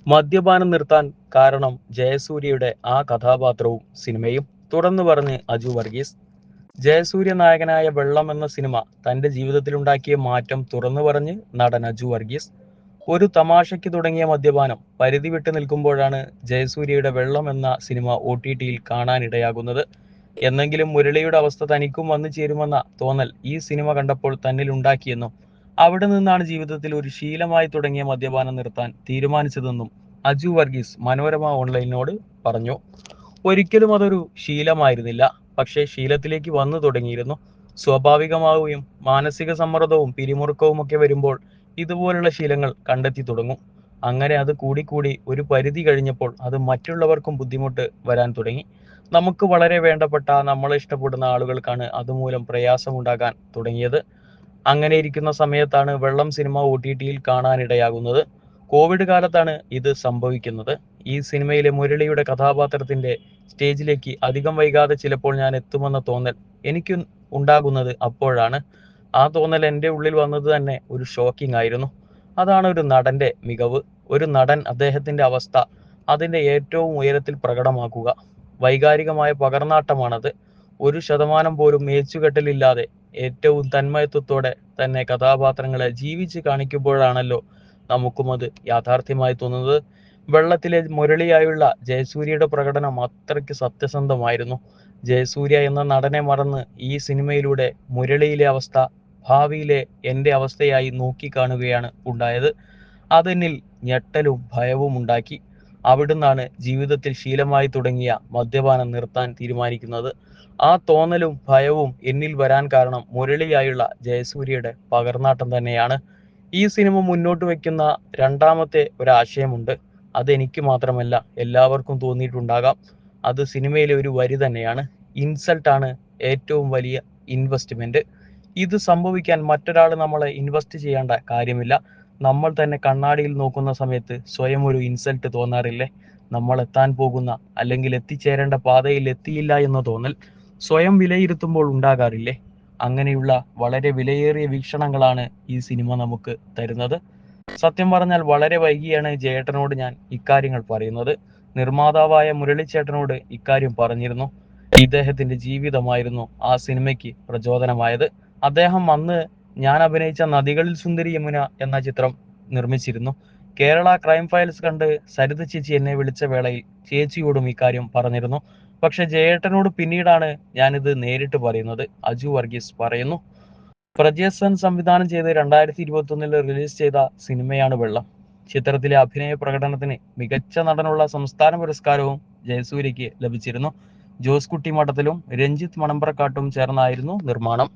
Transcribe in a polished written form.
മദ്യപാനം നിർത്താൻ കാരണം ജയസൂര്യയുടെ ആ കഥാപാത്രവും സിനിമയും. തുറന്നു പറഞ്ഞ് അജു വർഗീസ്. ജയസൂര്യ നായകനായ വെള്ളം എന്ന സിനിമ തന്റെ ജീവിതത്തിലുണ്ടാക്കിയ മാറ്റം തുറന്നു പറഞ്ഞ് നടൻ അജു വർഗീസ്. ഒരു തമാശയ്ക്ക് തുടങ്ങിയ മദ്യപാനം പരിധി വിട്ട് നിൽക്കുമ്പോഴാണ് ജയസൂര്യയുടെ വെള്ളം എന്ന സിനിമ OTTയിൽ കാണാനിടയാകുന്നത്. എന്നെങ്കിലും മുരളിയുടെ അവസ്ഥ തനിക്കും വന്നു ചേരുമെന്ന തോന്നൽ ഈ സിനിമ കണ്ടപ്പോൾ തന്നിൽ ഉണ്ടാക്കിയെന്നും അവിടെ നിന്നാണ് ജീവിതത്തിൽ ഒരു ശീലമായി തുടങ്ങിയ മദ്യപാനം നിർത്താൻ തീരുമാനിച്ചതെന്നും അജു വർഗീസ് മനോരമ ഓൺലൈനിനോട് പറഞ്ഞു. ഒരിക്കലും അതൊരു ശീലമായിരുന്നില്ല, പക്ഷേ ശീലത്തിലേക്ക് വന്നു തുടങ്ങിയിരുന്നു. സ്വാഭാവികമാവുകയും മാനസിക സമ്മർദ്ദവും പിരിമുറുക്കവും ഒക്കെ വരുമ്പോൾ ഇതുപോലുള്ള ശീലങ്ങൾ കണ്ടെത്തി തുടങ്ങും. അങ്ങനെ അത് കൂടിക്കൂടി ഒരു പരിധി കഴിഞ്ഞപ്പോൾ അത് മറ്റുള്ളവർക്കും ബുദ്ധിമുട്ട് വരാൻ തുടങ്ങി. നമുക്ക് വളരെ വേണ്ടപ്പെട്ട നമ്മളെ ഇഷ്ടപ്പെടുന്ന ആളുകൾക്കാണ് അതുമൂലം പ്രയാസമുണ്ടാകാൻ തുടങ്ങിയത്. അങ്ങനെ ഇരിക്കുന്ന സമയത്താണ് വെള്ളം സിനിമ OTTയിൽ കാണാനിടയാകുന്നത്. കോവിഡ് കാലത്താണ് ഇത് സംഭവിക്കുന്നത്. ഈ സിനിമയിലെ മുരളിയുടെ കഥാപാത്രത്തിന്റെ സ്റ്റേജിലേക്ക് അധികം വൈകാതെ ചിലപ്പോൾ ഞാൻ എത്തുമെന്ന തോന്നൽ എനിക്ക് ഉണ്ടാകുന്നത് അപ്പോഴാണ്. ആ തോന്നൽ എൻ്റെ ഉള്ളിൽ വന്നത് തന്നെ ഒരു ഷോക്കിംഗ് ആയിരുന്നു. അതാണ് ഒരു നടന്റെ മികവ്. ഒരു നടൻ അദ്ദേഹത്തിന്റെ അവസ്ഥ അതിന്റെ ഏറ്റവും ഉയരത്തിൽ പ്രകടമാക്കുക. വൈകാരികമായ പകർന്നാട്ടമാണത്. 1% പോലും മേച്ചുകെട്ടലില്ലാതെ ഏറ്റവും തന്മയത്വത്തോടെ തന്നെ കഥാപാത്രങ്ങളെ ജീവിച്ച് കാണിക്കുമ്പോഴാണല്ലോ നമുക്കും അത് യാഥാർത്ഥ്യമായി തോന്നുന്നത്. വെള്ളത്തിലെ മുരളിയായുള്ള ജയസൂര്യയുടെ പ്രകടനം അത്രയ്ക്ക് സത്യസന്ധമായിരുന്നു. ജയസൂര്യ എന്ന നടനെ മറന്ന് ഈ സിനിമയിലൂടെ മുരളിയിലെ അവസ്ഥ ഭാവിയിലെ എൻ്റെ അവസ്ഥയായി നോക്കിക്കാണുകയാണ് ഉണ്ടായത്. അതെന്നിൽ ഞെട്ടലും ഭയവും ഉണ്ടാക്കി. അവിടുന്നാണ് ജീവിതത്തിൽ ശീലമായി തുടങ്ങിയ മദ്യപാനം നിർത്താൻ തീരുമാനിക്കുന്നത്. ആ തോന്നലും ഭയവും എന്നിൽ വരാൻ കാരണം മുരളിയായുള്ള ജയസൂര്യയുടെ പകർന്നാട്ടം തന്നെയാണ്. ഈ സിനിമ മുന്നോട്ട് വയ്ക്കുന്ന രണ്ടാമത്തെ ഒരാശയമുണ്ട്. അതെനിക്ക് മാത്രമല്ല എല്ലാവർക്കും തോന്നിയിട്ടുണ്ടാകാം. അത് സിനിമയിലെ ഒരു വരി തന്നെയാണ്. ഇൻസൾട്ടാണ് ഏറ്റവും വലിയ ഇൻവെസ്റ്റ്മെന്റ്. ഇത് സംഭവിക്കാൻ മറ്റൊരാൾ നമ്മളെ ഇൻവെസ്റ്റ് ചെയ്യേണ്ട കാര്യമില്ല. നമ്മൾ തന്നെ കണ്ണാടിയിൽ നോക്കുന്ന സമയത്ത് സ്വയം ഒരു ഇൻസൾട്ട് തോന്നാറില്ലേ? നമ്മൾ എത്താൻ പോകുന്ന അല്ലെങ്കിൽ എത്തിച്ചേരേണ്ട പാതയിൽ എത്തിയില്ല എന്ന തോന്നൽ സ്വയം വിലയിരുത്തുമ്പോൾ ഉണ്ടാകാറില്ലേ? അങ്ങനെയുള്ള വളരെ വിലയേറിയ വീക്ഷണങ്ങളാണ് ഈ സിനിമ നമുക്ക് തരുന്നത്. സത്യം പറഞ്ഞാൽ വളരെ വൈകിയാണ് ജയേട്ടനോട് ഞാൻ ഇക്കാര്യങ്ങൾ പറയുന്നത്. നിർമ്മാതാവായ മുരളിച്ചേട്ടനോട് ഇക്കാര്യം പറഞ്ഞിരുന്നു. ഇദ്ദേഹത്തിന്റെ ജീവിതമായിരുന്നു ആ സിനിമയ്ക്ക് പ്രചോദനമായത്. അദ്ദേഹം അന്ന് ഞാൻ അഭിനയിച്ച നദികളിൽ സുന്ദരി യമുന എന്ന ചിത്രം നിർമ്മിച്ചിരുന്നു. കേരള ക്രൈം ഫയൽസ് കണ്ട് സരിത ചേച്ചി എന്നെ വിളിച്ച വേളയിൽ ചേച്ചിയോടും ഇക്കാര്യം പറഞ്ഞിരുന്നു. പക്ഷെ ജയേട്ടനോട് പിന്നീടാണ് ഞാനിത് നേരിട്ട് പറയുന്നത്. അജു വർഗീസ് പറയുന്നു. പ്രജേസൻ സംവിധാനം ചെയ്ത് 2021 റിലീസ് ചെയ്ത സിനിമയാണ് വെള്ളം. ചിത്രത്തിലെ അഭിനയ പ്രകടനത്തിന് മികച്ച നടനുള്ള സംസ്ഥാന പുരസ്കാരവും ജയസൂര്യയ്ക്ക് ലഭിച്ചിരുന്നു. ജോസ് കുട്ടി മഠത്തിലും രഞ്ജിത്ത് മണമ്പ്രക്കാട്ടും ചേർന്നായിരുന്നു നിർമ്മാണം.